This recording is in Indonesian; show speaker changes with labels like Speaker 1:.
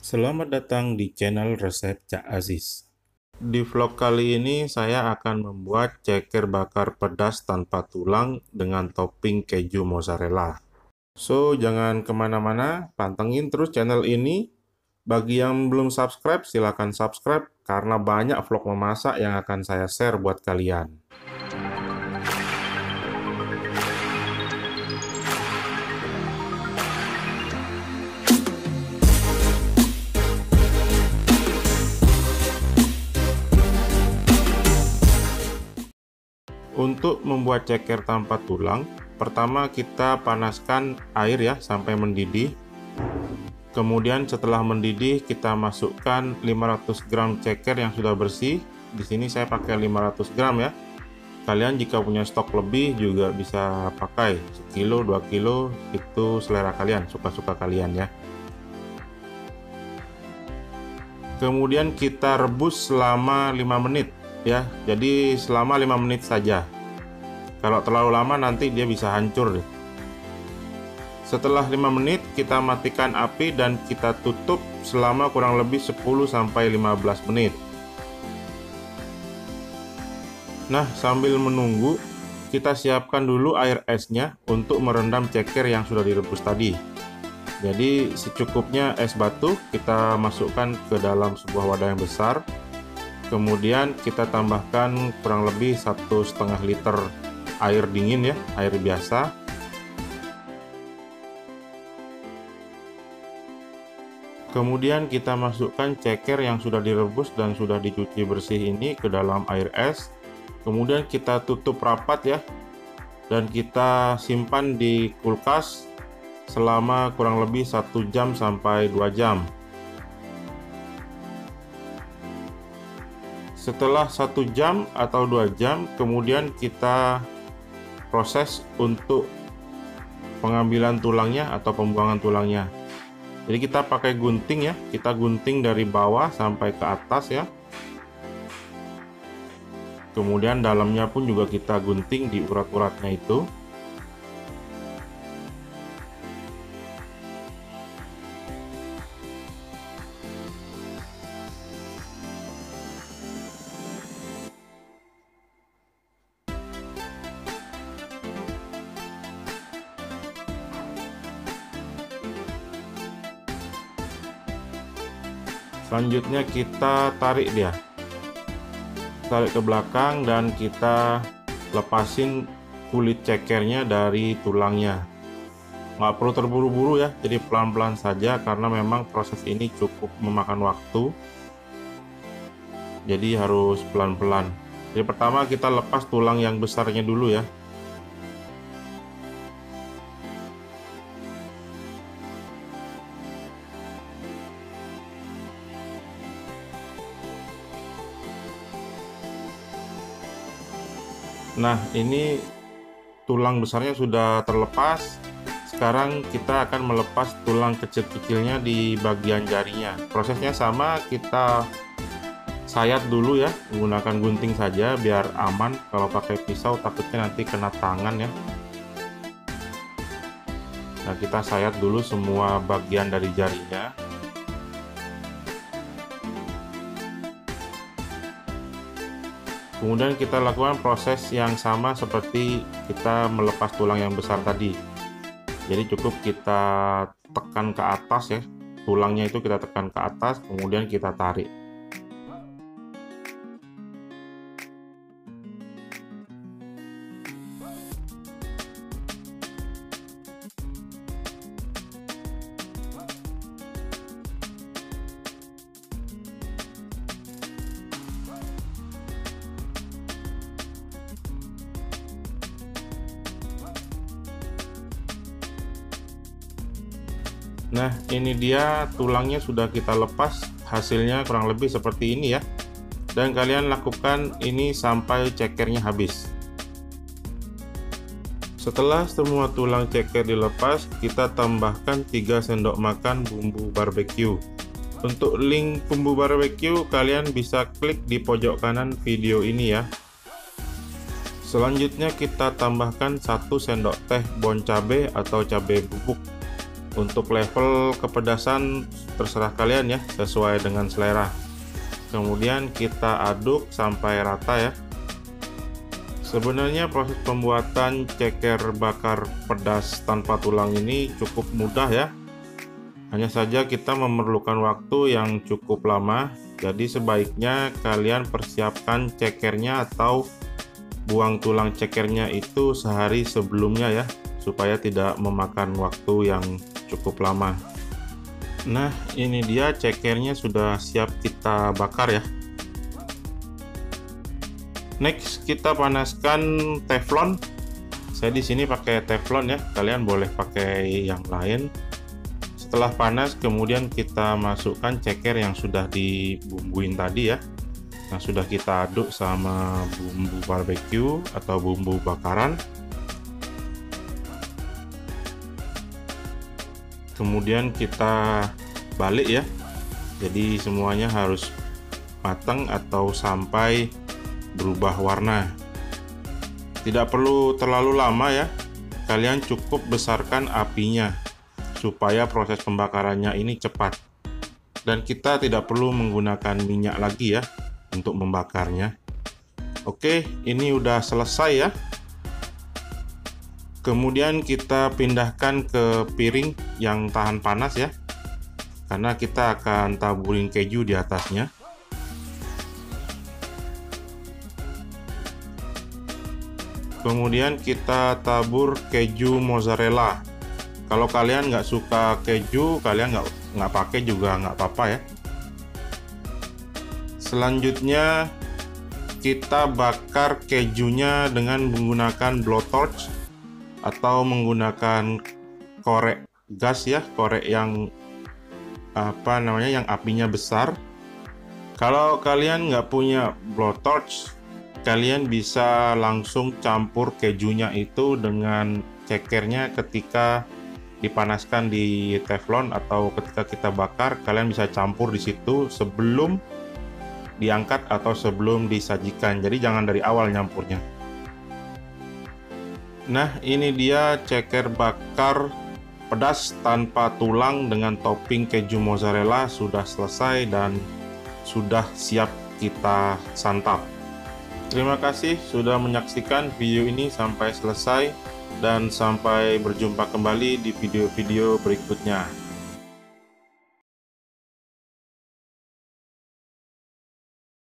Speaker 1: Selamat datang di channel resep Cak Aziz. Di vlog kali ini saya akan membuat ceker bakar pedas tanpa tulang dengan topping keju mozzarella. So, jangan kemana-mana, pantengin terus channel ini. Bagi yang belum subscribe, silahkan subscribe karena banyak vlog memasak yang akan saya share buat kalian. Untuk membuat ceker tanpa tulang, pertama kita panaskan air ya sampai mendidih. Kemudian setelah mendidih kita masukkan 500 gram ceker yang sudah bersih. Di sini saya pakai 500 gram ya. Kalian jika punya stok lebih juga bisa pakai 1 kilo, 2 kilo, itu selera kalian, suka-suka kalian ya. Kemudian kita rebus selama 5 menit ya. Jadi selama 5 menit saja. Kalau terlalu lama nanti dia bisa hancur deh. Setelah 5 menit kita matikan api dan kita tutup selama kurang lebih 10-15 menit. Nah, sambil menunggu kita siapkan dulu air esnya untuk merendam ceker yang sudah direbus tadi. Jadi secukupnya es batu kita masukkan ke dalam sebuah wadah yang besar. Kemudian kita tambahkan kurang lebih 1,5 liter air dingin ya, air biasa. Kemudian kita masukkan ceker yang sudah direbus dan sudah dicuci bersih ini ke dalam air es. Kemudian kita tutup rapat ya, dan kita simpan di kulkas selama kurang lebih 1 jam sampai 2 jam. Setelah 1 jam atau 2 jam, kemudian kita proses untuk pengambilan tulangnya atau pembuangan tulangnya. Jadi kita pakai gunting ya, kita gunting dari bawah sampai ke atas ya. Kemudian dalamnya pun juga kita gunting di urat-uratnya itu. Selanjutnya kita tarik dia. Tarik ke belakang dan kita lepasin kulit cekernya dari tulangnya. Nggak perlu terburu-buru ya, jadi pelan-pelan saja karena memang proses ini cukup memakan waktu. Jadi harus pelan-pelan. Jadi pertama kita lepas tulang yang besarnya dulu ya. Nah, ini tulang besarnya sudah terlepas. Sekarang kita akan melepas tulang kecil-kecilnya di bagian jarinya. Prosesnya sama, kita sayat dulu ya, menggunakan gunting saja biar aman. Kalau pakai pisau takutnya nanti kena tangan ya. Nah, kita sayat dulu semua bagian dari jarinya. Kemudian kita lakukan proses yang sama seperti kita melepas tulang yang besar tadi. Jadi cukup kita tekan ke atas ya, tulangnya itu kita tekan ke atas, kemudian kita tarik. Nah, ini dia tulangnya sudah kita lepas, hasilnya kurang lebih seperti ini ya. Dan kalian lakukan ini sampai cekernya habis. Setelah semua tulang ceker dilepas, kita tambahkan 3 sendok makan bumbu barbeque. Untuk link bumbu barbeque kalian bisa klik di pojok kanan video ini ya. Selanjutnya kita tambahkan 1 sendok teh bon cabai atau cabai bubuk. Untuk level kepedasan terserah kalian ya, sesuai dengan selera. Kemudian kita aduk sampai rata ya. Sebenarnya proses pembuatan ceker bakar pedas tanpa tulang ini cukup mudah ya. Hanya saja kita memerlukan waktu yang cukup lama. Jadi sebaiknya kalian persiapkan cekernya atau buang tulang cekernya itu sehari sebelumnya ya, supaya tidak memakan waktu yang cukup lama. Nah, ini dia cekernya sudah siap kita bakar ya. Next, kita panaskan teflon. Saya di sini pakai teflon ya, kalian boleh pakai yang lain. Setelah panas, kemudian kita masukkan ceker yang sudah dibumbuin tadi ya, yang sudah kita aduk sama bumbu barbecue atau bumbu bakaran. Kemudian kita balik ya, jadi semuanya harus matang atau sampai berubah warna. Tidak perlu terlalu lama ya, kalian cukup besarkan apinya supaya proses pembakarannya ini cepat. Dan kita tidak perlu menggunakan minyak lagi ya untuk membakarnya. Oke, ini udah selesai ya. Kemudian kita pindahkan ke piring yang tahan panas ya, karena kita akan taburin keju di atasnya. Kemudian kita tabur keju mozzarella. Kalau kalian nggak suka keju, kalian nggak pakai juga nggak apa-apa ya. Selanjutnya kita bakar kejunya dengan menggunakan blowtorch atau menggunakan korek gas ya, korek yang yang apinya besar. Kalau kalian nggak punya blowtorch, kalian bisa langsung campur kejunya itu dengan cekernya ketika dipanaskan di teflon, atau ketika kita bakar kalian bisa campur di situ sebelum diangkat atau sebelum disajikan. Jadi jangan dari awal nyampurnya. Nah, ini dia ceker bakar pedas tanpa tulang dengan topping keju mozzarella sudah selesai dan sudah siap kita santap. Terima kasih sudah menyaksikan video ini sampai selesai, dan sampai berjumpa kembali di video-video berikutnya.